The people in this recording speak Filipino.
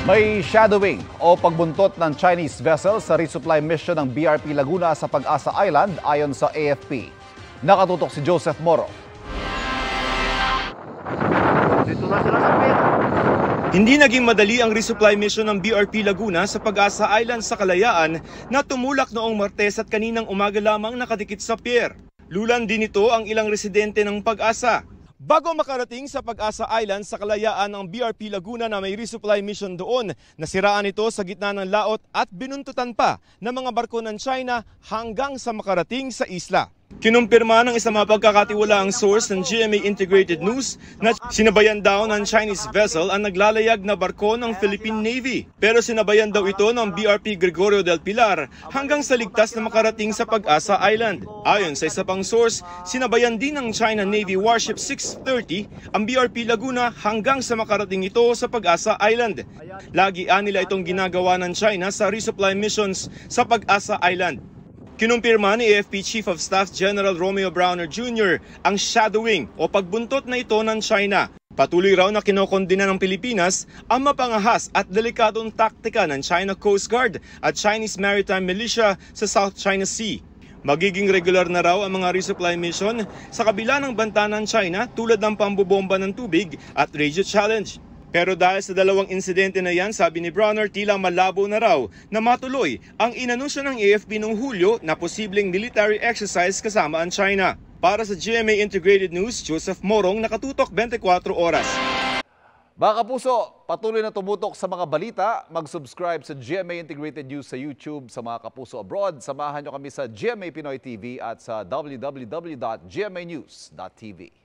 May shadowing o pagbuntot ng Chinese vessel sa resupply mission ng BRP Laguna sa Pag-asa Island ayon sa AFP. Nakatutok si Joseph Moro. Hindi naging madali ang resupply mission ng BRP Laguna sa Pag-asa Island sa Kalayaan na tumulak noong Martes at kaninang umaga lamang nakadikit sa pier. Lulan din ito ang ilang residente ng Pag-asa. Bago makarating sa Pag-asa Island sa Kalayaan ang BRP Laguna na may resupply mission doon, nasiraan ito sa gitna ng laot at binuntutan pa ng mga barko ng China hanggang sa makarating sa isla. Kinumpirma ng isang mapagkakatiwalaang source ng GMA Integrated News na sinabayan daw ng Chinese vessel ang naglalayag na barko ng Philippine Navy. Pero sinabayan daw ito ng BRP Gregorio del Pilar hanggang sa ligtas na makarating sa Pag-asa Island. Ayon sa isa pang source, sinabayan din ng China Navy Warship 630 ang BRP Laguna hanggang sa makarating ito sa Pag-asa Island. Lagi nila itong ginagawa ng China sa resupply missions sa Pag-asa Island. Kinumpirma ni AFP Chief of Staff General Romeo Browner Jr. ang shadowing o pagbuntot na ito ng China. Patuloy raw na kinokondena ng Pilipinas ang mapangahas at delikadong taktika ng China Coast Guard at Chinese Maritime Militia sa South China Sea. Magiging regular na raw ang mga resupply mission sa kabila ng banta ng China tulad ng pambobomba ng tubig at radio challenge. Pero dahil sa dalawang insidente na yan, sabi ni Browner, tila malabo na raw na matuloy ang inanunsyo ng AFP noong Hulyo na posibleng military exercise kasama ang China. Para sa GMA Integrated News, Joseph Morong, nakatutok 24 oras. Mga kapuso, patuloy na tumutok sa mga balita. Mag-subscribe sa GMA Integrated News sa YouTube. Sa mga kapuso abroad, samahan nyo kami sa GMA Pinoy TV at sa www.gmanews.tv.